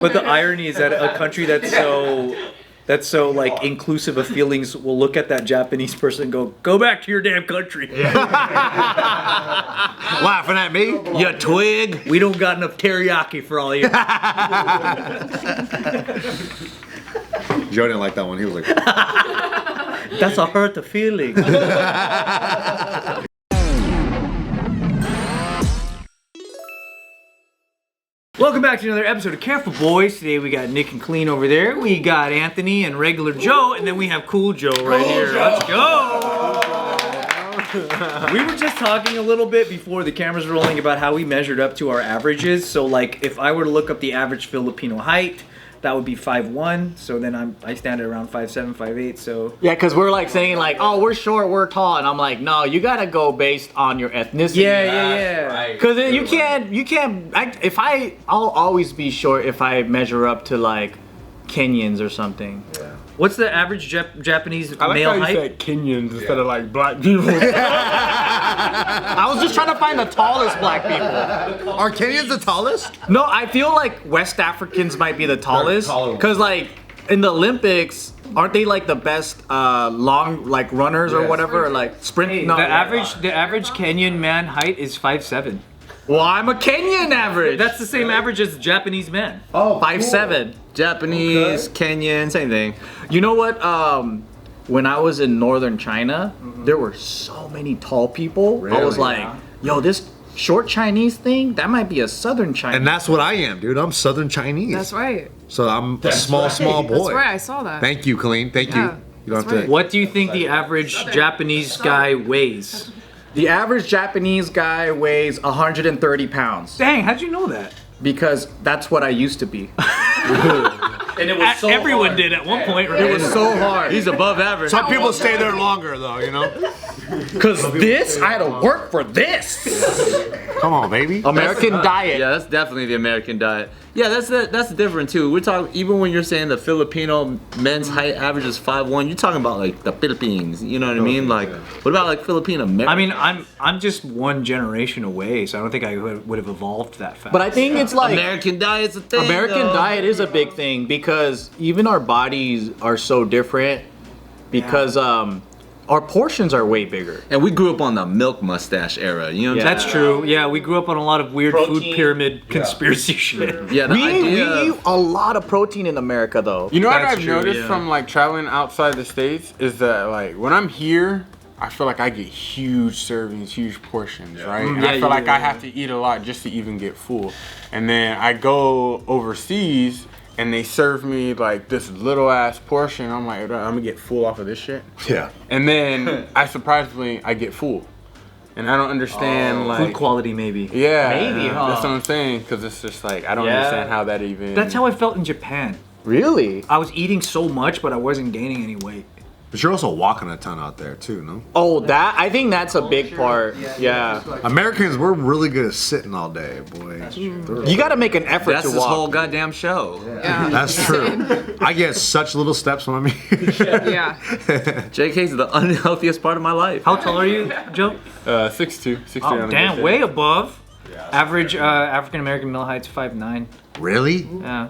But the irony is that a country that's so like inclusive of feelings will look at that Japanese person and go back to your damn country. Yeah. Laughing at me? You twig? We don't got enough teriyaki for all you. Joe didn't like that one. He was like, That's a hurt the feeling. Welcome back to another episode of Careful Boys. Today we got Nick and Kalyne over there. We got Anthony and regular Joe, and then we have Cool Joe right here. Let's go! We were just talking a little bit before the cameras were rolling about how we measured up to our averages. So like if I were to look up the average Filipino height, that would be 5'1", so then I stand at around 5'7", 5'8", so... Yeah, because we're like saying like, oh, we're short, we're tall, and I'm like, no, you gotta go based on your ethnicity. Yeah. Because you can't, I'll always be short if I measure up to like Kenyans or something. Yeah. What's the average Japanese I like male how you height? said Kenyans instead of like black people. I was just trying to find the tallest black people. are Kenyans the tallest? No, I feel like West Africans might be the tallest. Because like in the Olympics, aren't they like the best long like runners or whatever? Or, like sprint? Hey, no, the average Kenyan man height is 5'7". Well, I'm a Kenyan average. That's the same average as Japanese man. Oh, 5'7". Japanese, Kenyan, same thing. You know what? When I was in northern China, there were so many tall people. Really? I was like, yo, this short Chinese thing, that might be a southern Chinese. And that's what I am, dude. I'm Southern Chinese. That's right. So I'm a small boy. That's right. I saw that. Thank you, Kalyne. Thank Yeah, you. You don't that's have to. What do you think the average Japanese guy weighs? The average Japanese guy weighs 130 pounds. Dang, how'd you know that? Because that's what I used to be. And it was everyone did at one point, right? It was so hard. He's above average. Some people stay there longer, though. You know. Because I had to work for this. Come on, baby. American diet. Yeah, that's definitely the American diet. Yeah, that's different too. We're talking, even when you're saying the Filipino men's height average is 5'1", you're talking about like the Philippines. You know what I mean? Like, what about like Filipino Americans? I mean, I'm just one generation away, so I don't think I would have evolved that fast. But I think it's like American diet's a thing. American though. diet is a big thing because even our bodies are so different because our portions are way bigger. And we grew up on the milk mustache era. You know what I'm That's true. Yeah, we grew up on a lot of weird food pyramid conspiracy shit. saying? Yeah, the We idea eat a lot of protein in America though. You know what That's I've true, noticed yeah. from like traveling outside the States is that like when I'm here, I feel like I get huge servings, huge portions, right? And I feel like I have to eat a lot just to even get full. And then I go overseas and they serve me like this little ass portion. I'm like, I'm gonna get full off of this shit. Yeah. And then I get full. And I don't understand like Food quality, maybe. Yeah, Maybe, huh? That's what I'm saying. Because it's just like I don't Yeah. understand how that even. That's how I felt in Japan. Really? I was eating so much, but I wasn't gaining any weight. But you're also walking a ton out there too, no? Oh, I think that's a big part. Yeah. Americans, we're really good at sitting all day, boy. You got to make an effort that's to this walk. whole goddamn show. Yeah. That's true. I get such little steps when I'm here. Yeah. JK's the unhealthiest part of my life. How tall are you, Joe? 6'2", 6'3" Oh, on a good damn, day. way above. Average African American male height's 5'9". Really? Yeah.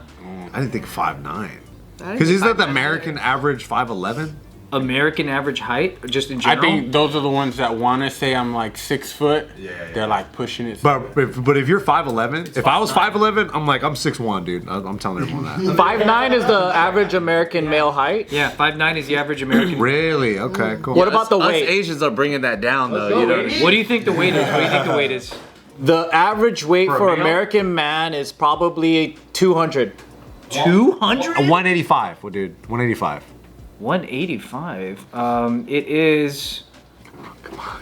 I didn't think 5'9". Because isn't that the American average 5'11"? American average height, just in I general. think those are the ones that want to say I'm like 6 foot. They're like pushing it. But if you're 5'11", if I was 5'11", I'm like, I'm 6'1", dude. I'm telling everyone that. 5'9" is the average American male height. Yeah, 5'9" is the average American. Really? Okay, cool. What about the Us weight? Asians are bringing that down though. You know what I mean? What do you think the weight is? What do you think the weight is? The average weight For a for male? American man is probably 200. 200? 185, well, dude. 185. 185. It is. Come on.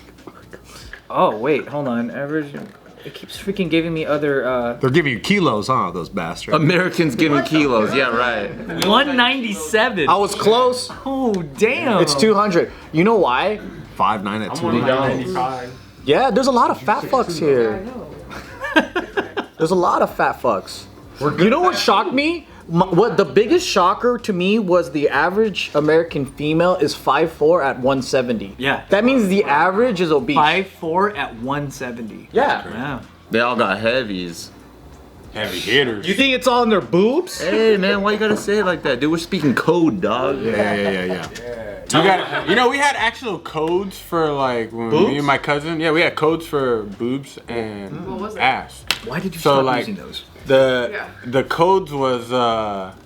Oh wait, hold on. Average. It keeps freaking giving me other. They're giving you kilos, huh? Those bastards. Americans giving kilos. Yeah, right. 197. I was close. Oh damn. It's 200. You know why? 5'9" at 200. Yeah, there's a lot of fat fucks here. There's a lot of fat fucks. You know what shocked me? What the biggest shocker to me was the average American female is 5'4" at 170. Yeah. That means the average is obese. 5'4" at 170. Yeah. Yeah. They all got heavies. Heavy hitters. You think it's all in their boobs? Hey man, why you gotta say it like that, dude? We're speaking code, dog. Yeah. You know, we had actual codes for like when Boobs? me and my cousin. Yeah, we had codes for boobs and What was it? ass. Why did you So stop like using those? the codes was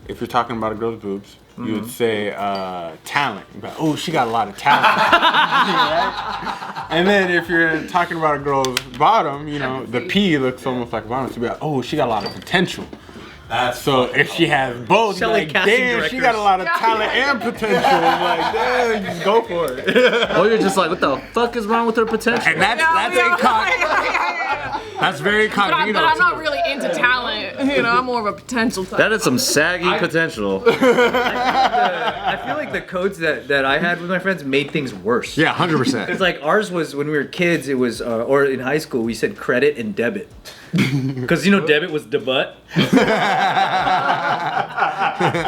if you're talking about a girl's boobs, you would say talent. You'd be like, oh, she got a lot of talent. Right? And then if you're talking about a girl's bottom, you know, the P looks almost like a bottom. So you'd be like, oh, she got a lot of potential. So if she has both, you're like, casting damn, she got a lot of talent and potential. Like, damn, just go for it. Or you're just like, what the fuck is wrong with her potential? And that's that's very But incognito. I'm not too. really into talent. You know, I'm more of a potential type. That is some saggy potential. I feel like the codes that I had with my friends made things worse. Yeah, 100%. It's like ours was when we were kids. It was or in high school we said credit and debit. Because debit was debut.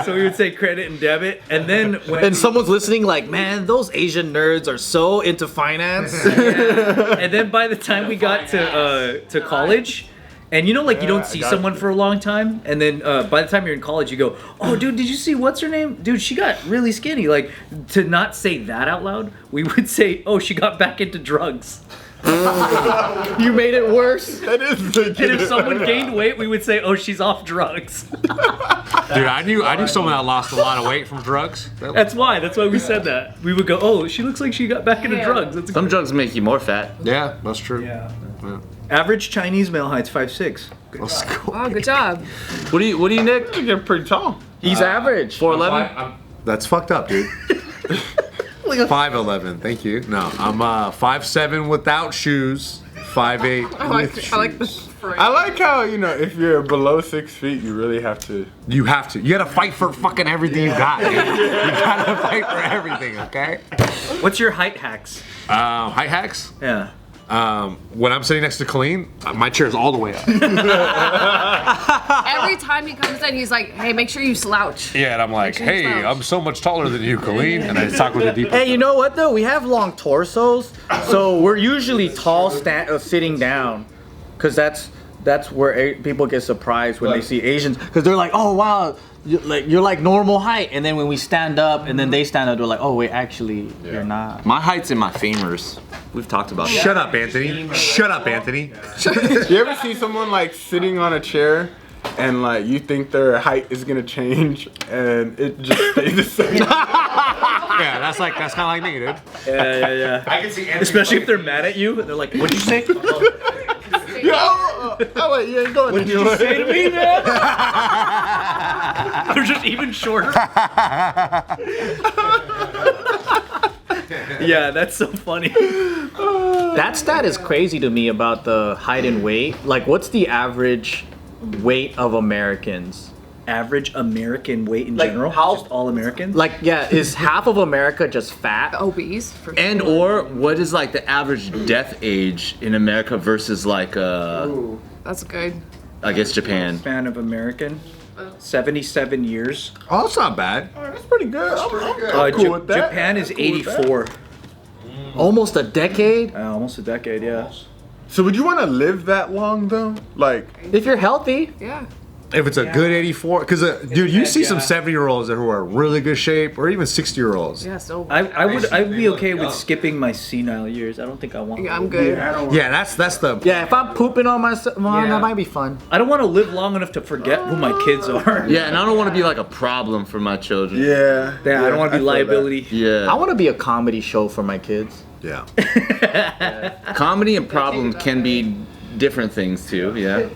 So we would say credit and debit, and then when And someone's listening like, man, those Asian nerds are so into finance. and then by the time we got to college, and you don't see someone for a long time, and then by the time you're in college, you go, oh, dude, did you see what's her name? Dude, she got really skinny. Like, to not say that out loud, we would say, oh, she got back into drugs. You made it worse. That is And if someone gained weight, we would say, oh, she's off drugs. Dude, I knew someone that lost a lot of weight from drugs. That's why we said that. We would go, oh, she looks like she got back into drugs. That's Some drugs make you more fat. Yeah, that's true. Yeah. Average Chinese male height's 5'6". Let's go. Wow, good job. What do you, Nick? You're pretty tall. He's average. 4'11"? That's fucked up, dude. 5'11", thank you. No, I'm 5'7" without shoes, 5'8". I like this phrase. I like how, if you're below 6 feet, you really have to. You have to. You gotta fight for fucking everything you got, dude. You gotta fight for everything, okay? What's your height hacks? Height hacks? Yeah. When I'm sitting next to Kalyne, my chair's all the way up. Every time he comes in, he's like, hey, make sure you slouch. Yeah, and I'm like, sure you hey, slouch. I'm so much taller than you, Kalyne. And I talk with a deep. Hey, you know what though? We have long torsos, so we're usually tall sitting down, because that's where people get surprised when they see Asians, because they're like, oh wow, you're like normal height, and then when we stand up and then they stand up, they're like, oh wait, actually you're not. My height's in my femurs. We've talked about that. Shut up, Anthony. Shut up, Anthony. You ever see someone like sitting on a chair and like you think their height is gonna change and it just stays the same? Yeah, that's kind of like me, dude. Yeah. I can see Anthony. Especially if they're mad at you. They're like, what'd you say? Oh wait, you ain't going anywhere. Say to me, man? They're just even shorter. Yeah, that's so funny. That stat is crazy to me about the height and weight. Like, what's the average weight of Americans? Average American weight in Like, general? how- Just all Americans? Like, yeah, is half of America just fat? Obese. For And sure. or what is like the average death age in America versus like That's good. I guess Japan. Span of American. 77 years. Oh, that's not bad. That's pretty good. I'm cool with that. Japan is 84. Almost a decade? Almost a decade, yeah. So would you want to live that long though? Like, If you're healthy. Yeah. If it's a good 84, because dude, you see some Yeah. 70-year-olds who are in really good shape, or even 60-year-olds. Yeah, so. I'd be okay with skipping my senile years. I don't think I want Yeah, I'm good. Yeah, that's the. Yeah, if I'm pooping on myself, well, Yeah. that might be fun. I don't want to live long enough to forget who my kids are. Yeah, and I don't want to be like a problem for my children. yeah. Yeah, I don't want to be feel that. liability. Yeah. I want to be a comedy show for my kids. Yeah. Comedy and problems can be different things too. Yeah.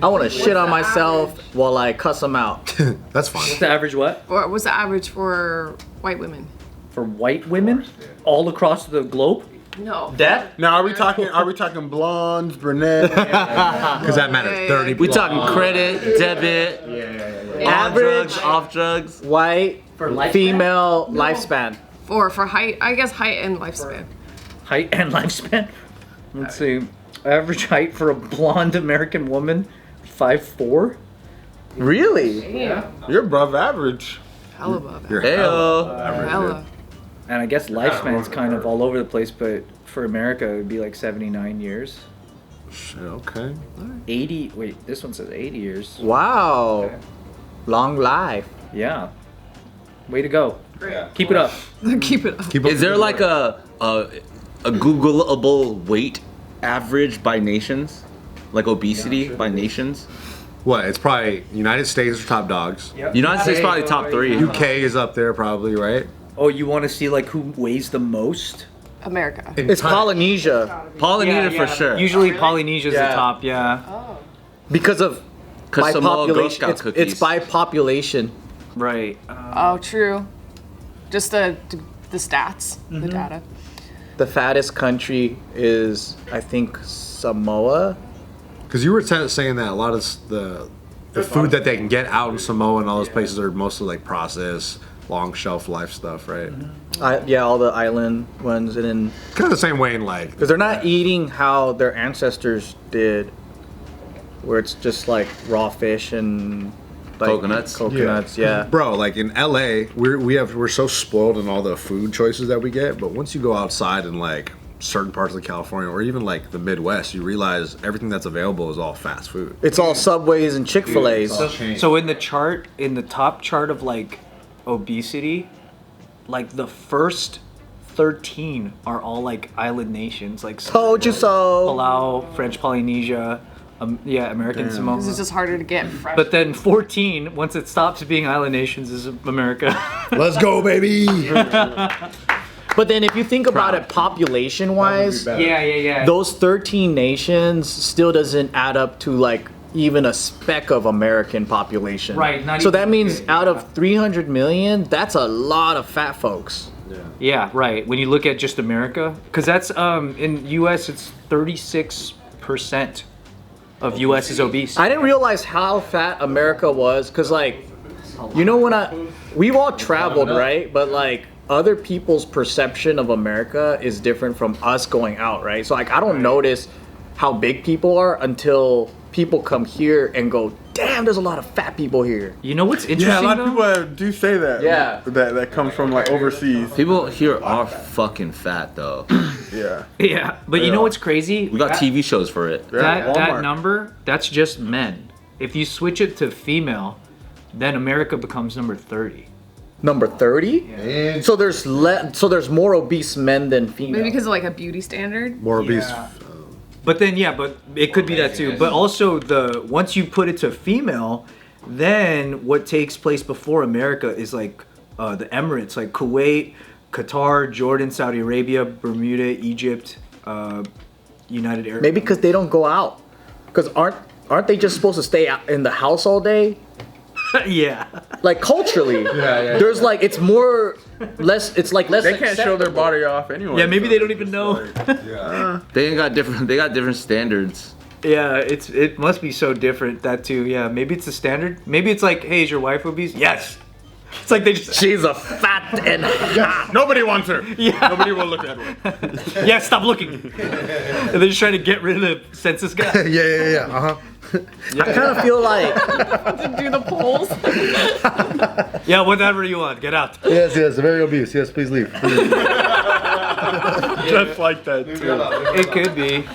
I want to shit on myself while I cuss them out. That's fine. The average what? Or what's the average for white women? For white women? All across the globe? No. Death? Now are we talking blondes, brunettes? Because that matters. Yeah, yeah, 30. We talking credit, debit, on Average. drugs, off drugs. White, lifespan? female, lifespan. For height, I guess height and lifespan. Height and lifespan? Let's see. Average height for a blonde American woman, 5'4". Really? Yeah. You're above average. Hell above that. Heyo. Hella. And I guess lifespan's kind of all over the place, but for America, it would be like 79 years. Shit, okay. 80. Wait, this one says 80 years. Wow. Okay. Long life. Yeah. Way to go. Keep it up. Keep it up. Keep up Is there the like work. a Googleable weight average by nations? Like obesity by nations? What? It's probably United States are top dogs. United States probably top 3. UK is up there probably, right? Oh, you want to see like who weighs the most? America. It's Polynesia Polynesia for sure. Usually Polynesia's Yeah. the top, yeah. Oh. because of Because by Samoa Girl population. Scout It's, cookies. it's by population. Right. Oh, true. Just the stats, the data. The fattest country is, I think, Samoa. Because you were saying that a lot of the food that they can get out in Samoa and all those places are mostly like processed, long shelf life stuff, right? Yeah, all the island ones, and then Kind of the same way in like. because they're not eating how their ancestors did, where it's just like raw fish and like, Coconuts? Yeah. Bro, like in LA, we're so spoiled in all the food choices that we get, but once you go outside in like certain parts of California or even like the Midwest, you realize everything that's available is all fast food. It's all Subways and Chick-fil-A's. So in the chart, in the top chart of like obesity, like the first 13 are all like island nations, like Told you so. Palau, French Polynesia, American Samoa. This is just harder to get fresh. But then 14, once it stops being island nations, is America. Let's go, baby! But then if you think about it population-wise, yeah. those 13 nations still doesn't add up to like even a speck of American population. Right, not So even- that means out of 300 million, that's a lot of fat folks. Yeah, right. When you look at just America, because that's in U.S. it's 36% of U.S. is obese. I didn't realize how fat America was, cause like, you know we've all traveled, right? But like other people's perception of America is different from us going out, right? So like I don't notice how big people are until people come here and go, damn, there's a lot of fat people here. You know what's interesting? Yeah, a lot of though? people do say that. Yeah. That comes from like overseas. People here are fucking fat though. Yeah. Yeah, but you know what's crazy? We got TV shows for it. That Walmart. number, that's just men. If you switch it to female, then America becomes number 30. Number 30? So there's more obese men than female. Maybe because of like a beauty standard. More obese. But then but it could be that too. But also once you put it to female, then what takes place before America is like the Emirates, like Kuwait, Qatar, Jordan, Saudi Arabia, Bermuda, Egypt, United Arab. Maybe because they don't go out. Because aren't they just supposed to stay out in the house all day? Yeah. Like culturally, there's like it's less. They can't show their body off anyway. Yeah, maybe they don't even know. They got different standards. Yeah, it must be so different, that too. Yeah, maybe it's the standard. Maybe it's like, hey, is your wife obese? Yes. It's like they just She's a fat and hot. Nobody wants her. Yeah. Nobody will look at her. yeah, stop looking. And they're just trying to get rid of the census guy. Yeah. I kind of feel like To do the polls. Yeah, whatever you want, get out. Yes, very obese. Yes, please leave. Just like that too. It could be.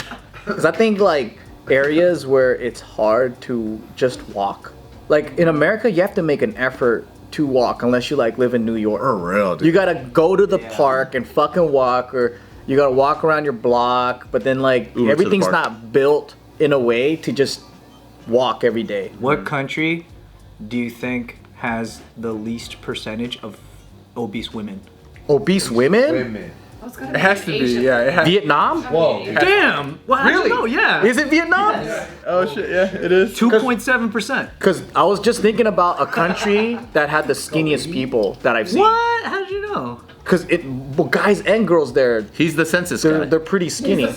because I think like areas where it's hard to just walk. Like in America, you have to make an effort to walk unless you like live in New York. For real, dude. You gotta go to the park and fucking walk, or you gotta walk around your block. But then like Uber to the everything's park. not built in a way to just walk every day. What country do you think has the least percentage of obese women? Obese women? It has to be. Yeah. It has. Vietnam? Damn! Well, really? No, yeah. Is it Vietnam? Oh shit. Yeah, it is. 2.7%. Because I was just thinking about a country that had the skinniest people that I've seen. What? How did you know? Because guys and girls there, He's the census guy. they're pretty skinny.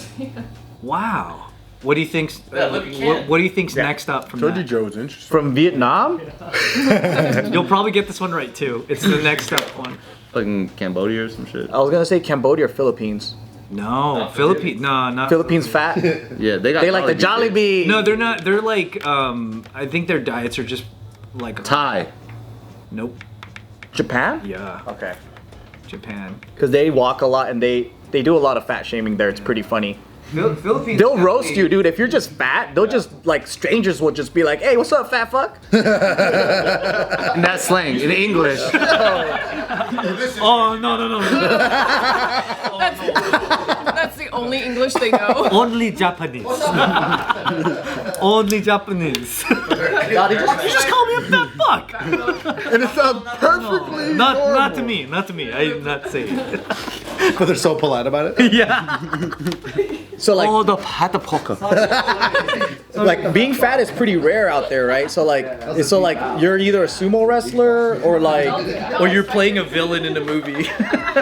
Wow. What do you think's what do you think's next up from Told you that? Joe's interesting. From Vietnam? You'll probably get this one right too. It's the next up one. Fucking Cambodia or some shit. I was gonna say Cambodia or Philippines. No, Philippines. No, not Philippines fat. Yeah, they got. They like the Jollibee. No, they're not. They're like I think their diets are just like Thai. Nope. Japan? Yeah, Okay. Japan. Because they walk a lot and they do a lot of fat shaming there. It's pretty funny. Philippines. They'll roast you, dude. If you're just fat, they'll just like strangers will just be like, "Hey, what's up, fat fuck?" In that slang, in English. Oh no. That's the only English they know. Only Japanese. Only Japanese. You just call me a fat fuck. And it sounds perfectly Not to me. Not to me. I did not say it. But they're so polite about it. Yeah. So like, Oh, the poker. like being fat is pretty rare out there, right? So like you're either a sumo wrestler or like Or you're playing a villain in a movie.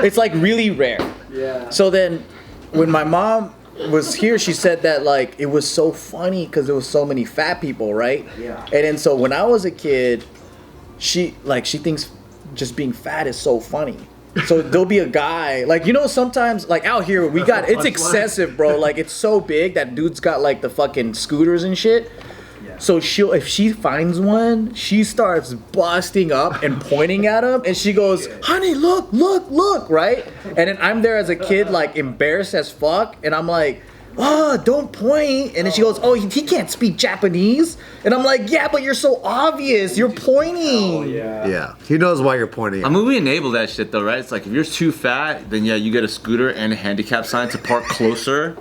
it's like really rare. Yeah. So then, when my mom was here, she said that like it was so funny because there was so many fat people, right? Yeah. And then so when I was a kid, she thinks just being fat is so funny. So there'll be a guy like sometimes like out here it's excessive, bro. Like it's so big that dude's got like the fucking scooters and shit. So if she finds one, she starts busting up and pointing at him, and she goes, "Honey, look, right?" And then I'm there as a kid, like embarrassed as fuck, and I'm like, "Oh, don't point." And then she goes, "Oh, he can't speak Japanese," and I'm like, "Yeah, but you're so obvious. You're pointing." Yeah. He knows why you're pointing. I mean, we enable that shit though, right? It's like if you're too fat, then yeah, you get a scooter and a handicap sign to park closer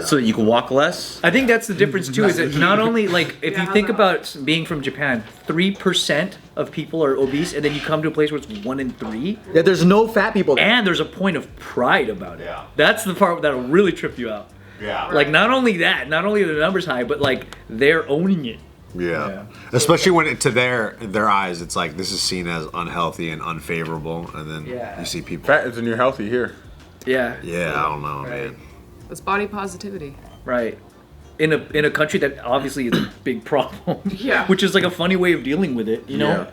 so that you can walk less. I think that's the difference too. Is that not only like if you think about being from Japan, 3% of people are obese, and then you come to a place where it's 1 in 3. Yeah, there's no fat people there. And there's a point of pride about it. Yeah. That's the part that'll really trip you out. Yeah. Like not only are the numbers high, but like they're owning it. Yeah. Especially when to their eyes, it's like this is seen as unhealthy and unfavorable, and then you see people. Fat is the new healthy here. Yeah. Yeah, I don't know, man. It's body positivity. Right. In a country that obviously is a big problem. Yeah. Which is like a funny way of dealing with it, you know? Yeah.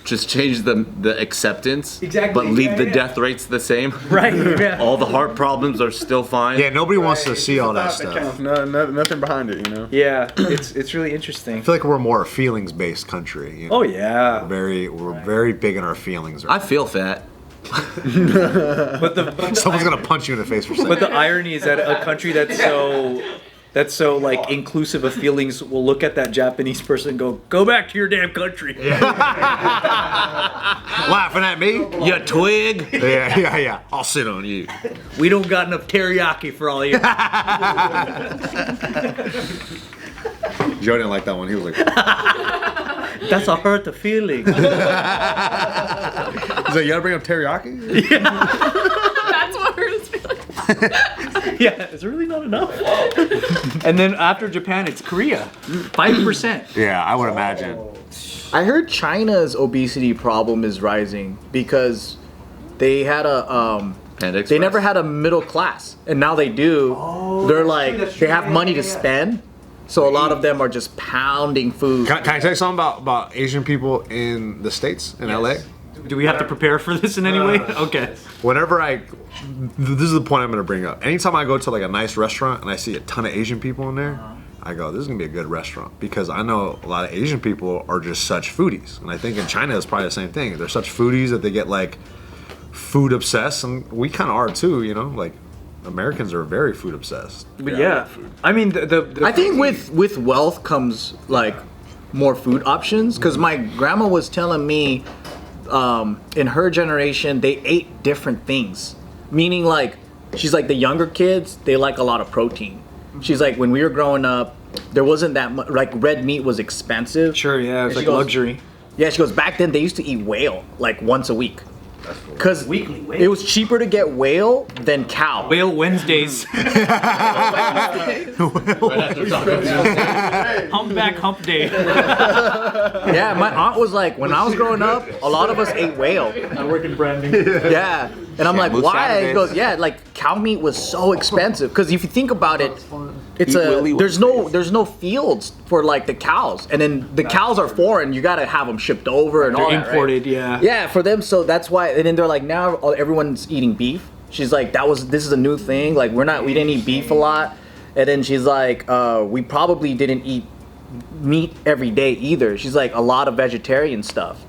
Just change the acceptance, Exactly. but leave Yeah, the yeah. death rates the same. Right. Yeah. All the heart problems are still fine. Yeah, nobody wants to see all that stuff. No, nothing behind it, you know. Yeah. It's really interesting. I feel like we're more a feelings-based country. You know? Oh yeah. We're very big in our feelings. I feel fat. But Someone's gonna punch you in the face for saying. But the irony is that a country that's so like inclusive of feelings will look at that Japanese person and go back to your damn country. Laughing at me? You twig. Yeah. I'll sit on you. We don't got enough teriyaki for all you. Joe didn't like that one. He was like, That's a hurt the feeling. he's like, you gotta bring up teriyaki? That's what hurt his feelings. Yeah, it's really not enough. And then after Japan, it's Korea. 5%. Yeah, I would imagine. I heard China's obesity problem is rising because they had a Panda Express. they never had a middle class, and now they do. They're like they have money to spend, so a lot of them are just pounding food. Can I tell you something about Asian people in the States, in LA? Do we have to prepare for this in any way? Okay. Whenever this is the point I'm gonna bring up. Anytime I go to like a nice restaurant and I see a ton of Asian people in there, I go, this is gonna be a good restaurant, because I know a lot of Asian people are just such foodies, and I think in China it's probably the same thing. They're such foodies that they get like food obsessed, and we kind of are too, you know, like Americans are very food obsessed. But yeah, I mean the I think with wealth comes like more food options, because my grandma was telling me in her generation they ate different things, meaning like she's like the younger kids, they like a lot of protein. She's like, when we were growing up there wasn't that much, like red meat was expensive. Sure, yeah, it's And like she goes, luxury. Yeah, she goes, back then they used to eat whale like once a week. Because Weekly whale? it was cheaper to get whale than cow. Whale Wednesdays. Humpback hump day. Yeah, my aunt was like, when I was growing up, a lot of us ate whale. I work in branding. Yeah, and I'm like, Shamu why? Saturdays. He goes, yeah, like cow meat was so expensive. Because if you think about it, it's Eat Willy there's no fields for like the cows, and then the cows are foreign. You gotta have them shipped over and all They're that, right? imported, yeah. Yeah, for them. So that's why. And then they're like, now everyone's eating beef. She's like, this is a new thing. Like we didn't eat beef a lot. And then she's like, we probably didn't eat meat every day either. She's like, a lot of vegetarian stuff.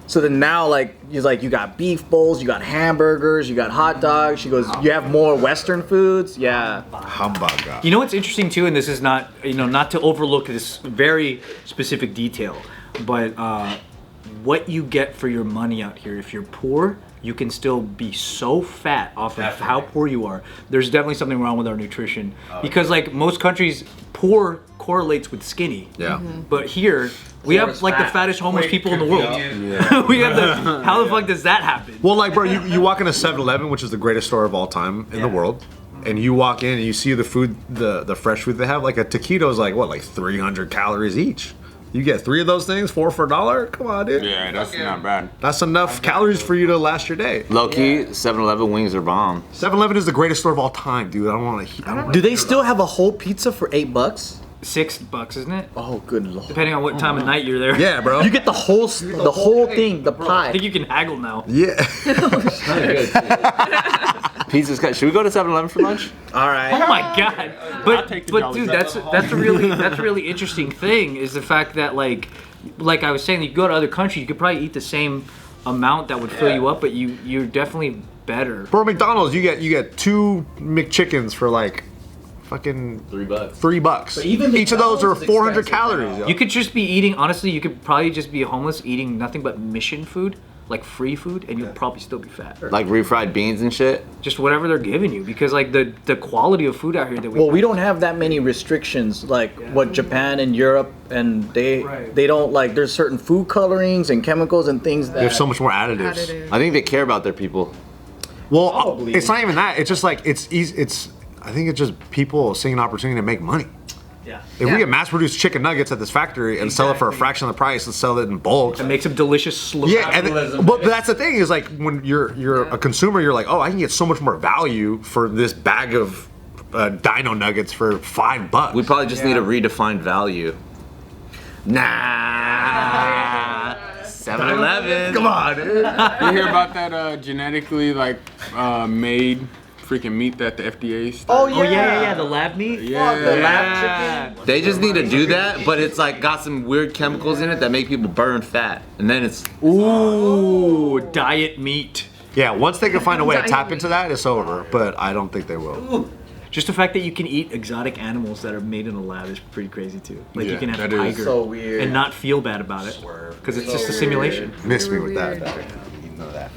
So then now, like, he's like, you got beef bowls, you got hamburgers, you got hot dogs. She goes, you have more Western foods? Yeah. Hamburger. You know what's interesting too, and this is not, not to overlook this very specific detail, but what you get for your money out here. If you're poor, you can still be so fat off of how poor you are. There's definitely something wrong with our nutrition because, like most countries, poor correlates with skinny. Yeah. But here, we have like the fattest homeless people in the world. Yeah. We have how the fuck does that happen? Well, like, bro, you walk in a 7-Eleven, which is the greatest store of all time in the world, and you walk in and you see the food, the fresh food they have. Like a taquito is like 300 calories each. You get 3 of those things, 4 for $1. Come on, dude. Yeah, that's not bad. That's enough calories for you to last your day. Low key, 7-Eleven wings are bomb. 7-Eleven is the greatest store of all time, dude. I don't want to. Do they still have a whole pizza for $8? $6, isn't it? Oh, good lord. Depending on what time of night you're there. Yeah, bro. You get the whole thing, the pie. I think you can haggle now. Yeah. Pizza's cut. Should we go to 7-Eleven for lunch? All right. Oh my god! But dude, that's a really interesting thing is the fact that like I was saying, you go to other countries, you could probably eat the same amount that would fill you up, but you're definitely better. Bro, McDonald's, you get 2 McChickens for like fucking $3. $3. But even each of those are McDonald's is 400 expensive calories. Yo. You could just be eating. Honestly, you could probably just be homeless, eating nothing but mission food, like free food, and you'll probably still be fat. Like refried beans and shit? Just whatever they're giving you, because like the quality of food out here that we don't have that many restrictions like what Japan and Europe, and they don't, like, there's certain food colorings and chemicals and things that There's so much more additives. I think they care about their people. Well, Probably. it's not even that. It's just like it's easy. I think it's just people seeing an opportunity to make money. Yeah. If we get mass-produced chicken nuggets at this factory and sell it for a fraction of the price and sell it in bulk, It makes them delicious. Slow. yeah. But that's the thing is like when you're a consumer, you're like, oh, I can get so much more value for this bag of dino nuggets for $5. We probably just need to redefine value. Nah. 7-Eleven. Come on, dude. You hear about that genetically made freaking meat that the FDA started? Oh yeah, the lab meat. Yeah. the lab chicken. They just need to do that, but it's like got some weird chemicals in it that make people burn fat. And then it's Ooh, diet meat. Yeah, once they can find a way to tap into that, it's over. But I don't think they will. Just the fact that you can eat exotic animals that are made in a lab is pretty crazy too. Like you Yeah, can have a that is tiger so weird. and not feel bad about it because it's just a simulation. Miss me with that. You know that.